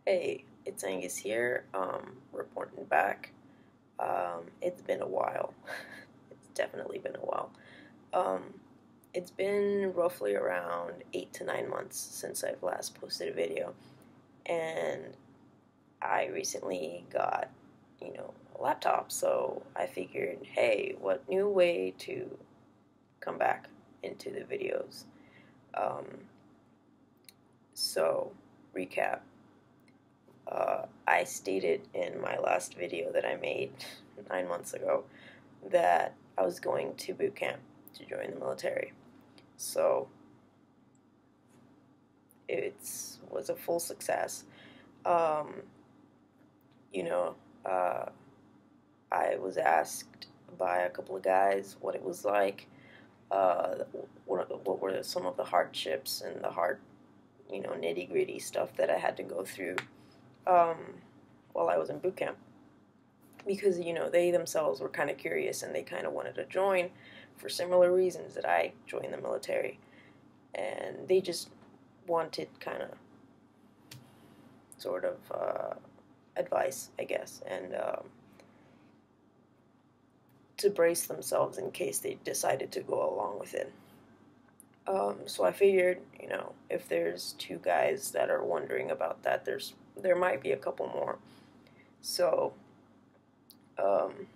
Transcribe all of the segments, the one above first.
Hey, it's Angus here, reporting back. It's been a while. It's definitely been a while. Um, it's been roughly around 8 to 9 months since I've last posted a video, and I recently got, a laptop, so I figured, hey, what new way to come back into the videos? Um, so, recap. I stated in my last video that I made 9 months ago that I was going to boot camp to join the military. So it was a full success. Um, you know, uh, I was asked by a couple of guys what it was like, what were some of the hardships and the hard, nitty gritty stuff that I had to go through um, while I was in boot camp. Because they themselves were kind of curious and they kind of wanted to join for similar reasons that I joined the military, and they just wanted kind of sort of advice, I guess, and to brace themselves in case they decided to go along with it. So I figured, if there's two guys that are wondering about that, there might be a couple more. So um,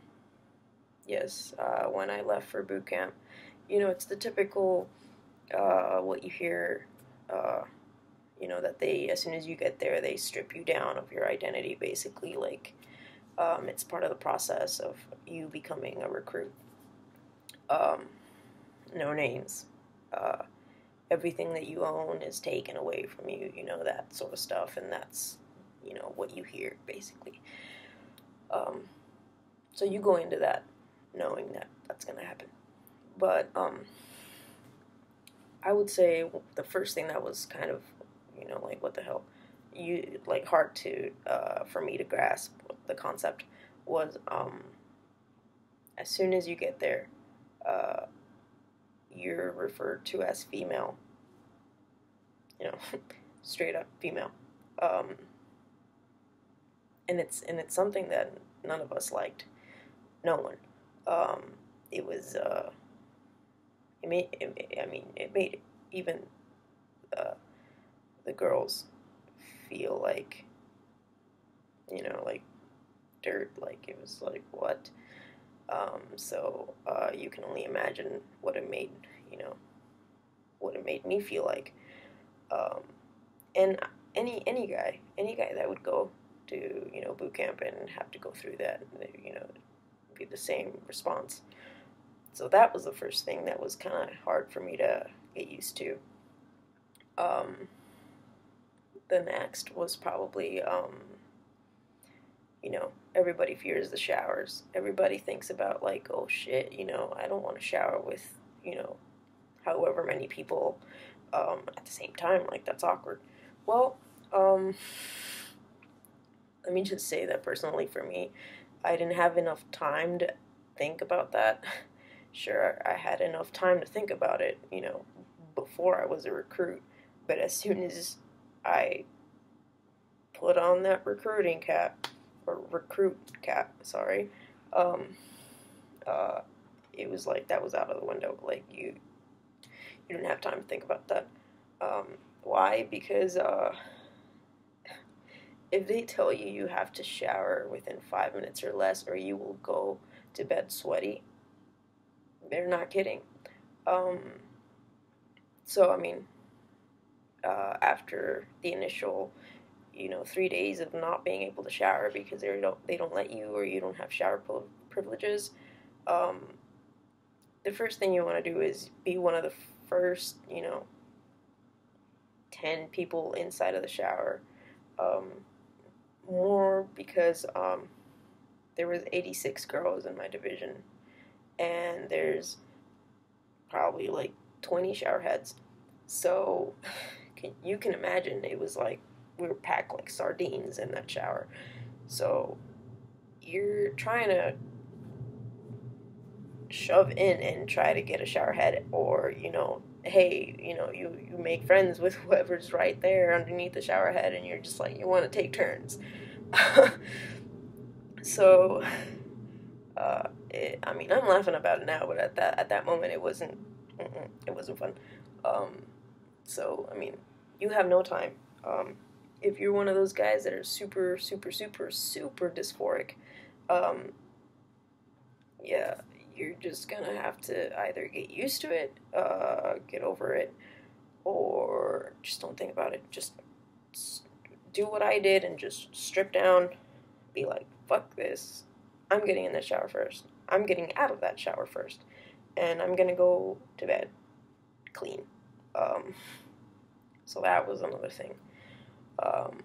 yes, when I left for boot camp, it's the typical what you hear, that they, as soon as you get there, they strip you down of your identity, basically. Like, it's part of the process of you becoming a recruit. Um, no names. Uh, Everything that you own is taken away from you, that sort of stuff, and that's, what you hear, basically. Um, so you go into that knowing that that's going to happen. But I would say the first thing that was kind of, like, what the hell, hard to for me to grasp the concept was, as soon as you get there, uh, you're referred to as female, you know, straight up female, um, and it's something that none of us liked, no one. Um, it was it made even uh, the girls feel like, like dirt, like it was like, what? So you can only imagine what it made, what it made me feel like. Um, and any guy that would go to, boot camp and have to go through that, be the same response. So that was the first thing that was kind of hard for me to get used to. Um, the next was probably, everybody fears the showers. Everybody thinks about, like, oh shit, I don't want to shower with, however many people at the same time. Like, that's awkward. Well, let me just say that personally for me, I didn't have enough time to think about that. Sure, I had enough time to think about it, before I was a recruit. But as soon as I put on that recruiting cap, or recruit cap, sorry, um, uh, it was like that was out of the window. Like, you didn't have time to think about that. Um, why? Because if they tell you you have to shower within 5 minutes or less, or you will go to bed sweaty, they're not kidding. Um, so I mean, after the initial, 3 days of not being able to shower because they don't let you, or you don't have shower privileges, um, the first thing you want to do is be one of the first, 10 people inside of the shower. Um, More because there was 86 girls in my division, and there's probably like 20 shower heads. So you can imagine it was like we were packed like sardines in that shower. So you're trying to shove in and try to get a shower head, or hey, you make friends with whoever's right there underneath the shower head, and you're just like, you want to take turns. So, I mean, I'm laughing about it now, but at that moment, it wasn't fun. So, I mean, you have no time. If you're one of those guys that are super, super, super, super dysphoric, um, yeah, you're just gonna have to either get used to it, get over it, or just don't think about it. Just do what I did and just strip down, be like, fuck this. I'm getting in the shower first. I'm getting out of that shower first. And I'm gonna go to bed clean. Um, so that was another thing. Um,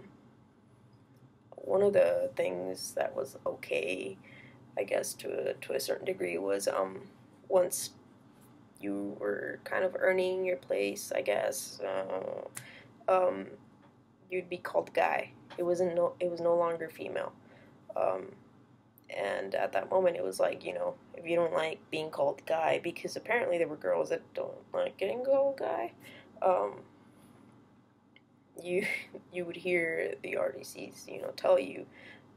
one of the things that was okay, I guess, to a certain degree was once you were kind of earning your place, I guess, you'd be called guy. It was no longer female. Um, and at that moment, it was like, if you don't like being called guy, because apparently there were girls that don't like getting called guy, um, you you would hear the RDCs, tell you,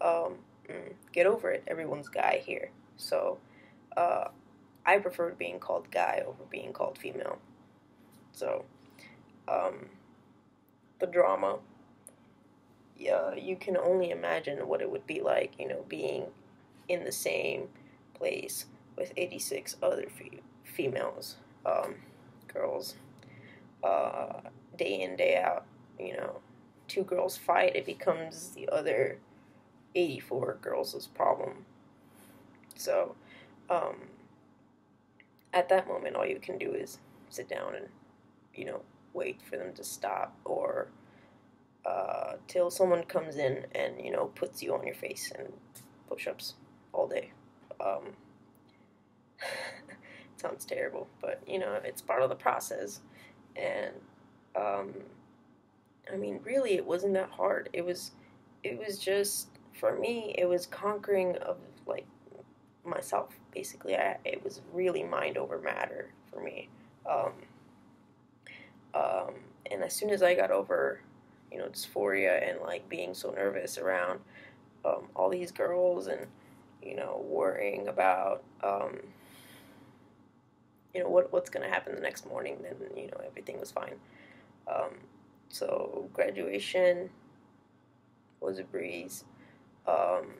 um, get over it. Everyone's guy here. So uh, I preferred being called guy over being called female. So um, the drama, yeah, you can only imagine what it would be like, being in the same place with 86 other females, girls, uh, day in, day out. Two girls fight, it becomes the other 84 girls' problem. So, um, at that moment, all you can do is sit down and, wait for them to stop, or till someone comes in and, puts you on your face and push-ups all day. Um, it sounds terrible, but, it's part of the process. And, um, I mean, really, it wasn't that hard. It was just, for me, it was conquering of, like, myself, basically. It was really mind over matter for me. Um, um, and as soon as I got over, dysphoria and, like, being so nervous around all these girls, and, worrying about, what's going to happen the next morning, then, everything was fine. Um, so graduation was a breeze. Um,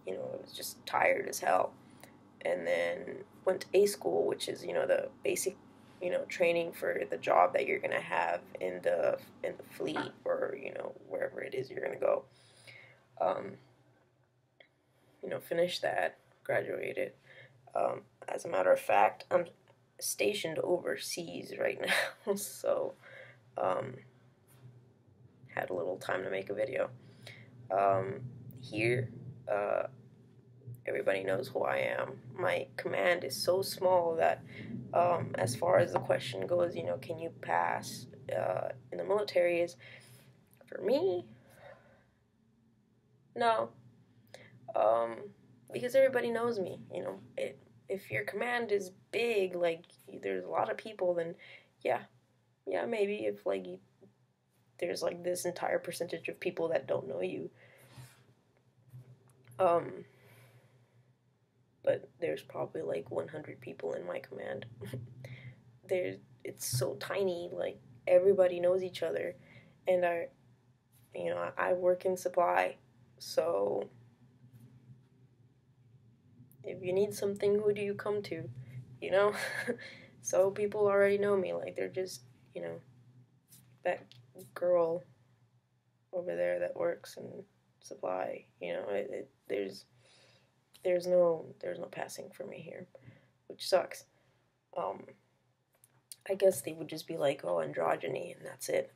I was just tired as hell. And then went to A school, which is, the basic, training for the job that you're gonna have in the fleet, or, wherever it is you're gonna go. Um, finished that, graduated. As a matter of fact, I'm stationed overseas right now, so had a little time to make a video. Here, everybody knows who I am. My command is so small that, as far as the question goes, can you pass in the military, is, for me, no. Um, because everybody knows me. If your command is big, like, there's a lot of people, then yeah, maybe if, like, there's, like, this entire percentage of people that don't know you. But there's probably, like, 100 people in my command. It's so tiny, like, everybody knows each other, and I work in supply, so if you need something, who do you come to, So people already know me, like, they're just, that girl over there that works in supply, there's no passing for me here, which sucks. I guess they would just be like, oh, androgyny, and that's it.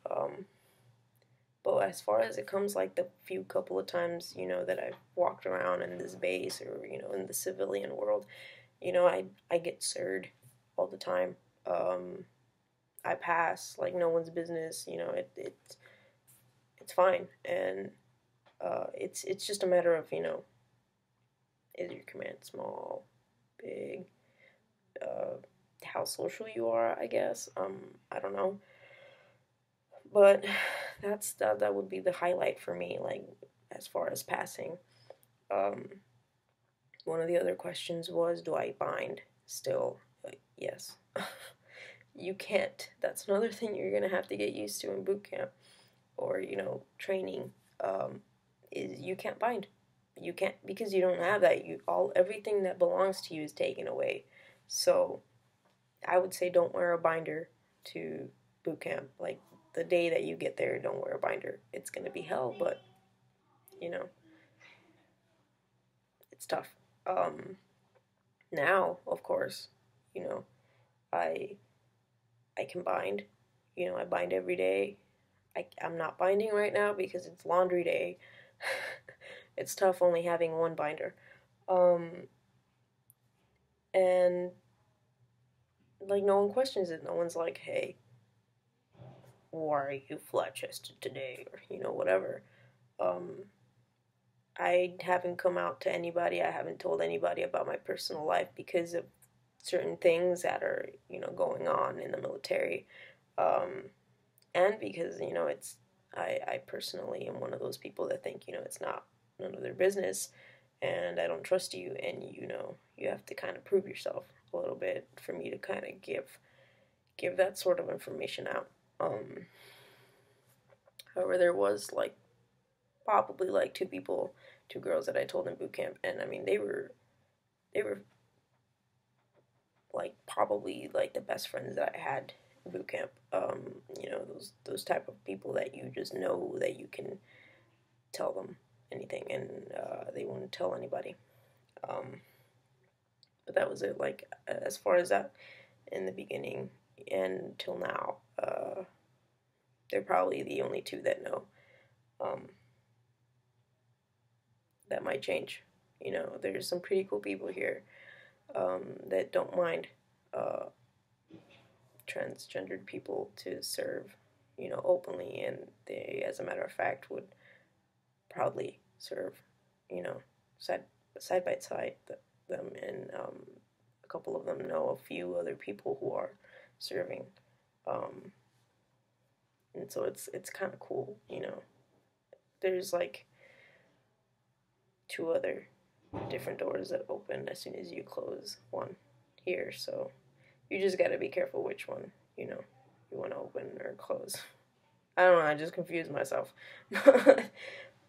But as far as it comes, like, the few couple of times, that I've walked around in this base, or, in the civilian world, I get SIR'd all the time. I pass like no one's business. It's fine, and it's just a matter of, is your command small, big, how social you are, I guess. I don't know. But that would be the highlight for me, like, as far as passing. Um, One of the other questions was, do I bind still? Yes. You can't. That's another thing you're gonna have to get used to in boot camp, or training. Is you can't bind. You can't, because you don't have that. Everything that belongs to you is taken away. So I would say don't wear a binder to boot camp. Like, the day that you get there, don't wear a binder. It's gonna be hell, but you know it's tough. Now, of course, you know I I can bind. I bind every day. I'm not binding right now because it's laundry day. It's tough only having one binder. Um, and, like, no one questions it. No one's like, hey, why are you flat chested today? Or, whatever. Um, I haven't come out to anybody. I haven't told anybody about my personal life because of certain things that are, going on in the military. And because, I personally am one of those people that think, it's none of their business, and I don't trust you, and, you have to kind of prove yourself a little bit for me to kind of give that sort of information out. However, there was, like, probably, like, two girls that I told in boot camp, and I mean, they were like, probably, like, the best friends that I had in boot camp. Those type of people that you just know that you can tell them anything, and they won't tell anybody. But that was it. Like, as far as that in the beginning and till now, they're probably the only two that know. That might change. There's some pretty cool people here that don't mind uh, transgendered people to serve, openly, and they, as a matter of fact, would proudly serve, you know, side side by side them, and a couple of them know a few other people who are serving, um, and so it's kind of cool. There's like two other different doors that open as soon as you close one here, so you just got to be careful which one you want to open or close. I don't know. I just confused myself.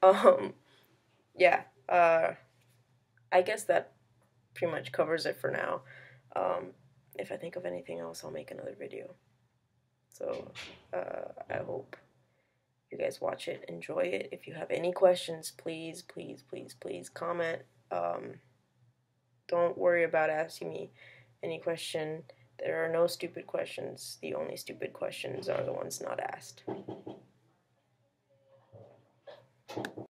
um, yeah. I guess that pretty much covers it for now. If I think of anything else, I'll make another video. So I hope you guys watch it, enjoy it. If you have any questions, please, please, please, please comment. Don't worry about asking me any question. There are no stupid questions. The only stupid questions are the ones not asked.